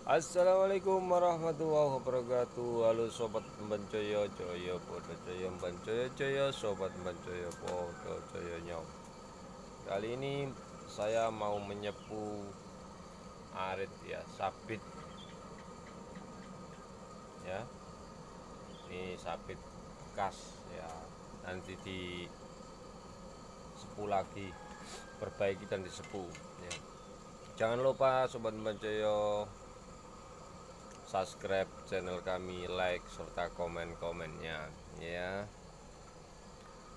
Assalamualaikum warahmatullahi wabarakatuh. Halo sobat Bancoyo Coyo Podo Coyo Bancoyo Coyo sobat Bancoyo Podo Coyo Nyong. Kali ini saya mau menyepu arit ya, sabit ya. Ini sabit bekas ya. Nanti di sepu lagi, perbaiki dan disepu ya. Jangan lupa sobat Bancoyo subscribe channel kami, like serta komen-komennya ya.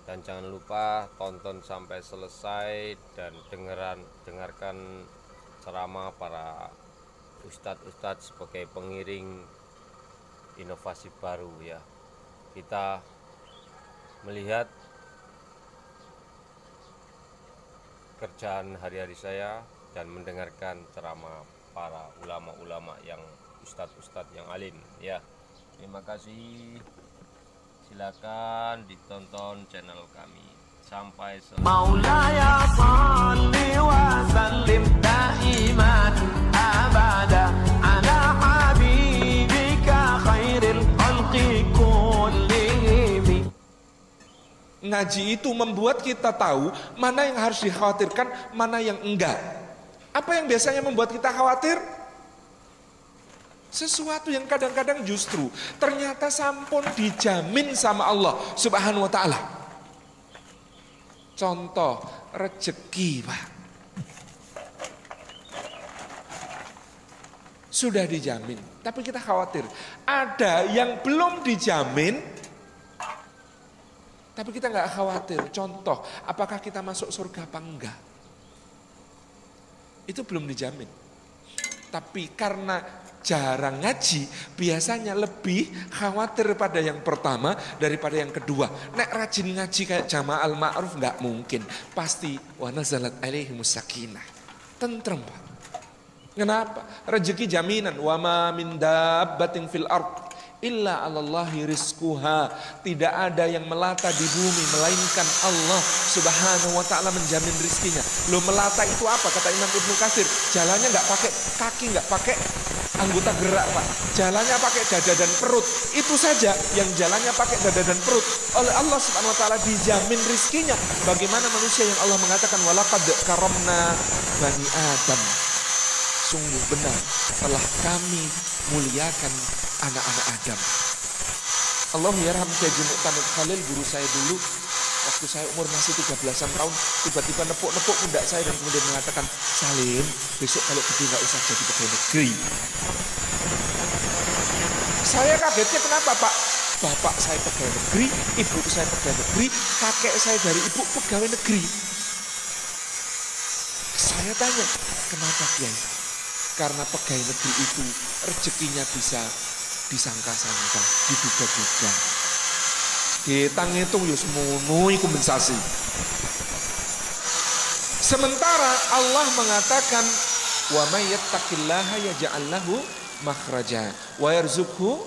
Dan jangan lupa tonton sampai selesai dan dengarkan ceramah para ustadz-ustadz sebagai pengiring inovasi baru ya. Kita melihat kerjaan hari-hari saya dan mendengarkan ceramah para ulama-ulama yang ustadz-ustadz yang alim ya. Terima kasih, silakan ditonton channel kami sampai selesai. Maulaya salli wa sallim daiman abada ala habibika khairil khalqi kullihim. Ngaji itu membuat kita tahu mana yang harus dikhawatirkan, mana yang enggak. Apa yang biasanya membuat kita khawatir? Sesuatu yang kadang-kadang justru ternyata sampun dijamin sama Allah Subhanahu wa ta'ala. Contoh rezeki, Pak. Sudah dijamin, tapi kita khawatir. Ada yang belum dijamin, tapi kita nggak khawatir. Contoh, apakah kita masuk surga apa enggak? Itu belum dijamin. Tapi karena jarang ngaji, biasanya lebih khawatir pada yang pertama daripada yang kedua. Nek rajin ngaji kayak Jama'al Ma'ruf nggak mungkin. Pasti wa nazalat alaihimus sakinah. Tentrem, Pak. Kenapa? Rezeki jaminan. Wa ma min dabbatin fil ard illa 'alallahi rizquha. Tidak ada yang melata di bumi melainkan Allah Subhanahu wa ta'ala menjamin rizkinya. Lo melata itu apa? Kata Imam Ibnu Katsir, jalannya nggak pakai kaki, nggak pakai anggota gerak, Pak. Jalannya pakai dada dan perut. Itu saja yang jalannya pakai dada dan perut. Oleh Allah Subhanahu wa ta'ala dijamin rizkinya. Bagaimana manusia yang Allah mengatakan walaqad karamna bani Adam. Sungguh benar telah kami muliakan anak-anak Adam. Allah yarham Haji Muqtamid Khalil, guru saya dulu, waktu saya umur masih 13-an tahun, tiba-tiba nepuk-nepuk pundak saya dan kemudian mengatakan, Salim, besok kalau gede gak usah jadi pegawai negeri. Saya kagetnya kenapa, Pak? Bapak saya pegawai negeri, ibu saya pegawai negeri, kakek saya dari ibu pegawai negeri. Saya tanya, kenapa Kiai? Karena pegawai negeri itu rezekinya bisa disangka-sangka, diduga-duga. Ditang-hitung ya semono iku kompensasi. Sementara Allah mengatakan wa may yattaqillaha yaj'al lahu makhraja wa yarzuqhu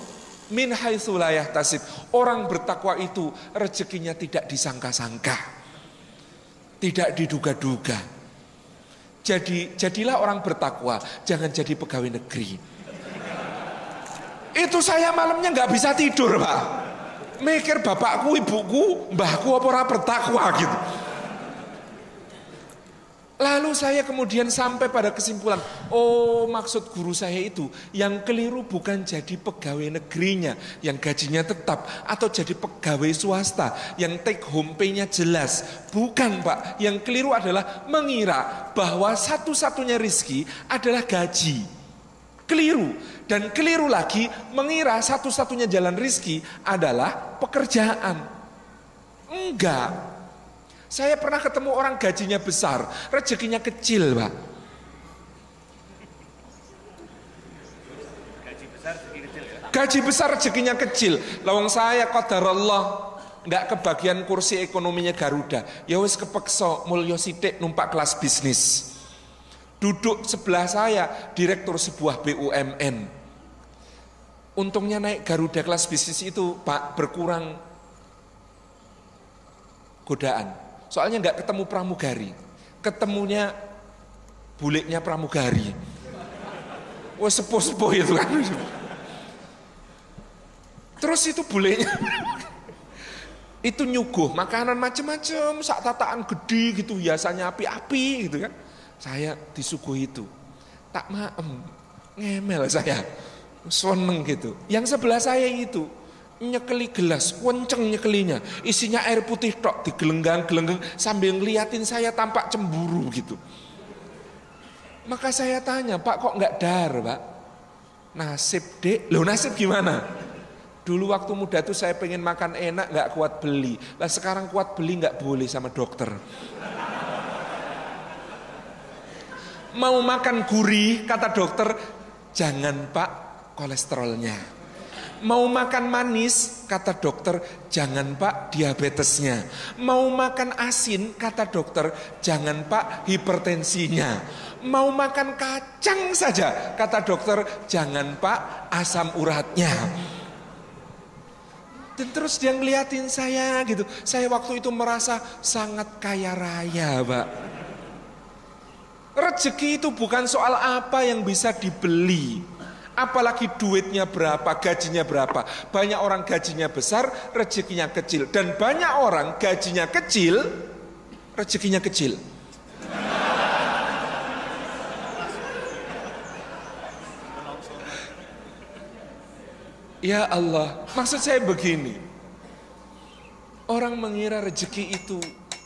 min haitsu la yahtasib. Orang bertakwa itu rezekinya tidak disangka-sangka, tidak diduga-duga. Jadilah orang bertakwa, jangan jadi pegawai negeri. Itu saya malamnya nggak bisa tidur, Pak. Mikir bapakku, ibuku, mbahku apa ora bertakwa gitu. Lalu saya kemudian sampai pada kesimpulan, oh maksud guru saya itu yang keliru bukan jadi pegawai negerinya yang gajinya tetap, atau jadi pegawai swasta yang take home pay-nya jelas. Bukan, Pak, yang keliru adalah mengira bahwa satu-satunya rizki adalah gaji. Keliru. Dan keliru lagi mengira satu-satunya jalan rizki adalah pekerjaan. Enggak. Saya pernah ketemu orang gajinya besar, rezekinya kecil, Pak. Gaji besar rezekinya kecil. Lawang saya qadarullah enggak kebagian kursi ekonominya Garuda. Ya wis kepeksa mulya sithik numpak kelas bisnis. Duduk sebelah saya direktur sebuah BUMN. Untungnya naik Garuda kelas bisnis itu, Pak, berkurang godaan. Soalnya nggak ketemu pramugari, ketemunya buliknya pramugari. Wah sepuh-sepuh itu kan. Terus itu bulenya itu nyuguh makanan macam-macam, sak tataan gede gitu, hiasannya api-api gitu kan. Saya disuguh itu, tak maem, ngemel saya, seneng gitu. Yang sebelah saya itu nyekeli gelas, kenceng nyekelinya, isinya air putih tok, digelenggang-gelenggang sambil ngeliatin saya tampak cemburu gitu. Maka saya tanya, Pak kok nggak dar, Pak? Nasib dek, loh nasib gimana? Dulu waktu muda tuh saya pengen makan enak nggak kuat beli. Lah sekarang kuat beli nggak boleh sama dokter. Mau makan gurih kata dokter, jangan Pak kolesterolnya. Mau makan manis kata dokter, jangan Pak diabetesnya. Mau makan asin kata dokter, jangan Pak hipertensinya. Mau makan kacang saja kata dokter, jangan Pak asam uratnya. Dan terus dia ngeliatin saya gitu. Saya waktu itu merasa sangat kaya raya, Pak. Rezeki itu bukan soal apa yang bisa dibeli. Apalagi duitnya berapa, gajinya berapa. Banyak orang gajinya besar, rezekinya kecil. Dan banyak orang gajinya kecil, rezekinya kecil. Ya Allah, maksud saya begini. Orang mengira rezeki itu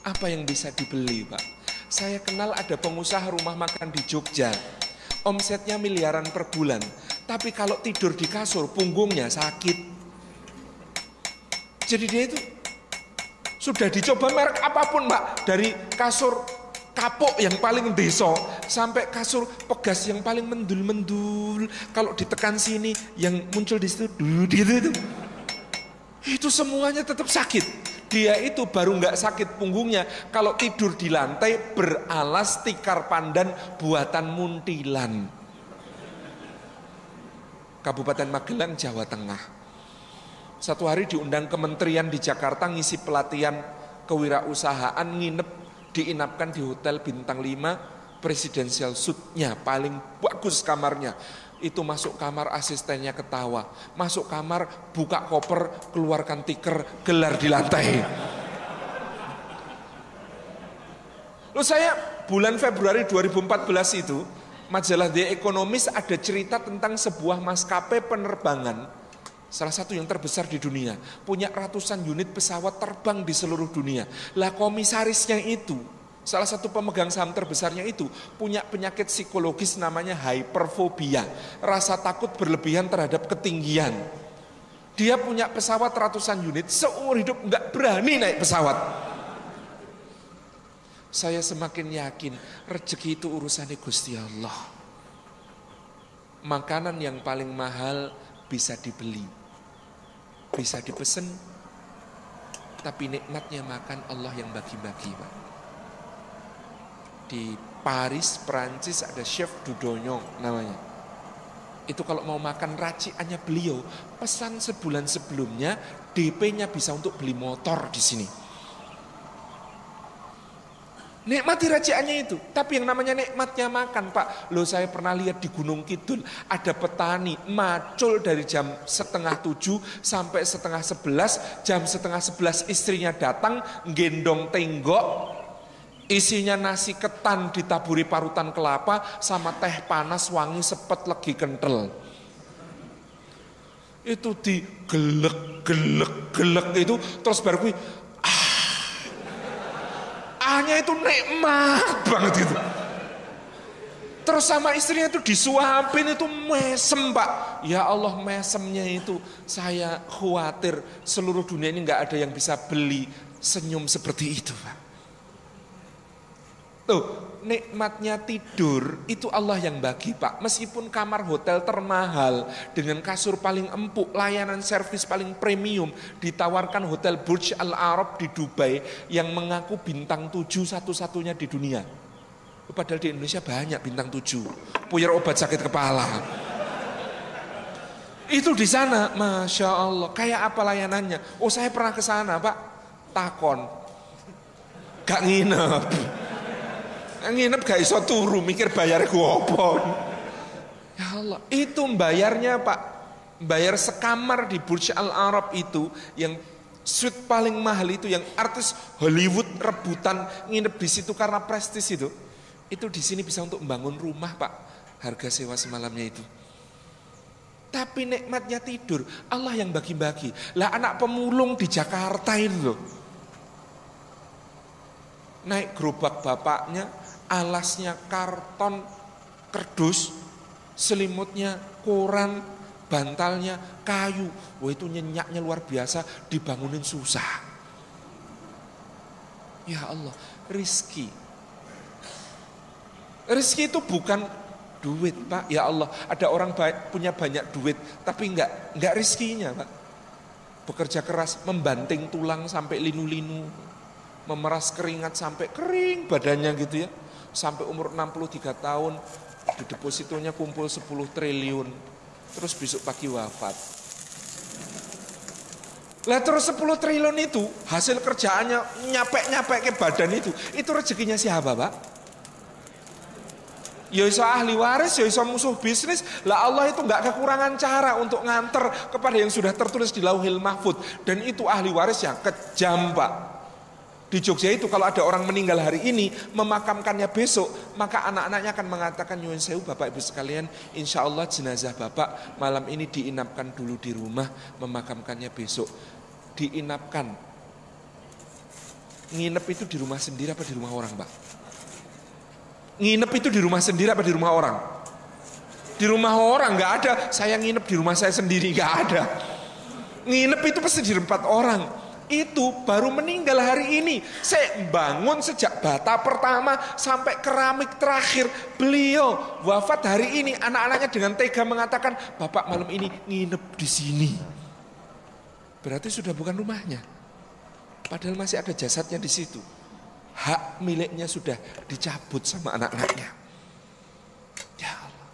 apa yang bisa dibeli, Pak. Saya kenal ada pengusaha rumah makan di Jogja. Omsetnya miliaran per bulan. Tapi kalau tidur di kasur, punggungnya sakit. Jadi dia itu sudah dicoba merek apapun, Pak. Dari kasur kapuk yang paling deso sampai kasur pegas yang paling mendul-mendul. Kalau ditekan sini yang muncul di situ gitu. Itu semuanya tetap sakit. Dia itu baru nggak sakit punggungnya kalau tidur di lantai beralas tikar pandan buatan muntilan. Kabupaten Magelang, Jawa Tengah. Satu hari diundang kementerian di Jakarta ngisi pelatihan kewirausahaan, diinapkan di hotel bintang 5 presidential suite-nya paling bagus kamarnya. Itu masuk kamar asistennya ketawa, masuk kamar buka koper keluarkan tiker gelar di lantai. Lalu saya bulan Februari 2014 itu majalah The Economist ada cerita tentang sebuah maskapai penerbangan, salah satu yang terbesar di dunia, punya ratusan unit pesawat terbang di seluruh dunia. Lah komisarisnya itu, salah satu pemegang saham terbesarnya itu punya penyakit psikologis namanya hyperfobia, rasa takut berlebihan terhadap ketinggian. Dia punya pesawat ratusan unit, seumur hidup nggak berani naik pesawat. Saya semakin yakin rezeki itu urusannya Gusti Allah. Makanan yang paling mahal bisa dibeli, bisa dipesen, tapi nikmatnya makan Allah yang bagi-bagi, Pak. Di Paris, Perancis ada chef Dudognon namanya. Itu kalau mau makan raciannya beliau, pesan sebulan sebelumnya, DP-nya bisa untuk beli motor di sini. Nikmati raciannya itu, tapi yang namanya nikmatnya makan, Pak. Loh, saya pernah lihat di Gunung Kidul ada petani macul dari jam 6:30 sampai 10:30, jam 10:30 istrinya datang gendong tenggok, isinya nasi ketan ditaburi parutan kelapa sama teh panas wangi sepet legi kental. Itu digelek itu terus baru kui ahnya itu nikmat banget gitu. Terus sama istrinya itu disuapin itu mesem, Pak. Ya Allah, mesemnya itu saya khawatir seluruh dunia ini nggak ada yang bisa beli senyum seperti itu, Pak. Tuh, nikmatnya tidur itu Allah yang bagi, Pak. Meskipun kamar hotel termahal dengan kasur paling empuk, layanan servis paling premium, ditawarkan hotel Burj Al Arab di Dubai yang mengaku bintang 7 satu-satunya di dunia. Padahal di Indonesia banyak bintang 7. Puyer obat sakit kepala. Itu di sana, Masya Allah. Kayak apa layanannya? Oh, saya pernah ke sana, Pak. Takon. Gak nginep. Nginep gak iso turu, mikir bayar gua apa. Ya Allah, itu bayarnya Pak, bayar sekamar di Burj Al Arab itu, yang suite paling mahal itu, yang artis Hollywood rebutan nginep di situ karena prestis itu di sini bisa untuk membangun rumah Pak, harga sewa semalamnya itu. Tapi nikmatnya tidur, Allah yang bagi-bagi. Lah anak pemulung di Jakarta itu loh, naik gerobak bapaknya, alasnya karton, kerdus, selimutnya koran, bantalnya kayu. Wah itu nyenyaknya luar biasa, dibangunin susah. Ya Allah, rizki. Rizki itu bukan duit Pak. Ya Allah, ada orang punya banyak duit tapi enggak rizkinya Pak. Bekerja keras, membanting tulang sampai linu-linu, memeras keringat sampai kering badannya gitu ya, sampai umur 63 tahun, di depositonya kumpul 10 triliun, terus besok pagi wafat. Lah terus 10 triliun itu hasil kerjaannya nyapek ke badan itu rezekinya siapa Pak? Ya iso ahli waris, ya iso musuh bisnis. Lah Allah itu enggak kekurangan cara untuk nganter kepada yang sudah tertulis di Lauhil Mahfud. Dan itu ahli waris yang kejam Pak. Di Jogja itu kalau ada orang meninggal hari ini, memakamkannya besok, maka anak-anaknya akan mengatakan, nyuwun sewu Bapak Ibu sekalian, insya Allah jenazah Bapak malam ini diinapkan dulu di rumah, memakamkannya besok. Diinapkan. Nginep itu di rumah sendiri apa di rumah orang Pak? Nginep itu di rumah sendiri apa di rumah orang? Di rumah orang, nggak ada. Saya nginep di rumah saya sendiri, nggak ada. Nginep itu pasti di tempat orang. Itu baru meninggal hari ini. Saya bangun sejak bata pertama sampai keramik terakhir. Beliau wafat hari ini. Anak-anaknya dengan tega mengatakan, Bapak malam ini nginep di sini. Berarti sudah bukan rumahnya. Padahal masih ada jasadnya di situ. Hak miliknya sudah dicabut sama anak-anaknya. Ya Allah.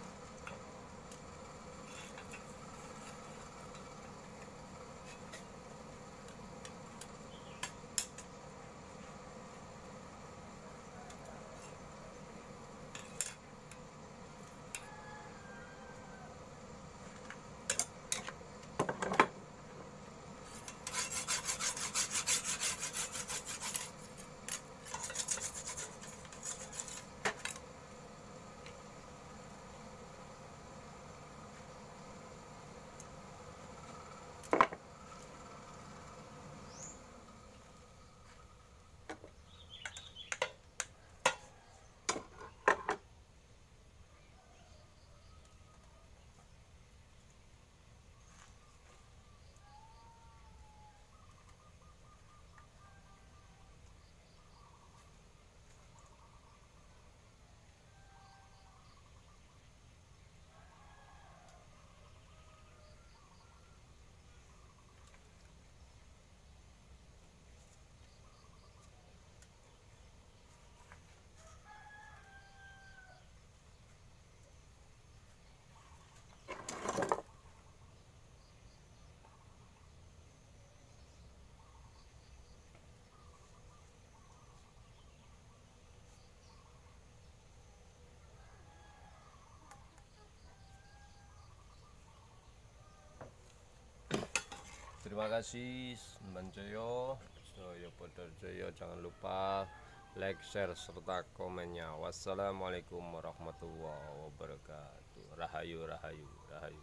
Terima kasih Bancoyo, Joyo Podo Joyo. Jangan lupa like, share, serta komennya. Wassalamualaikum warahmatullahi wabarakatuh. Rahayu, rahayu, rahayu.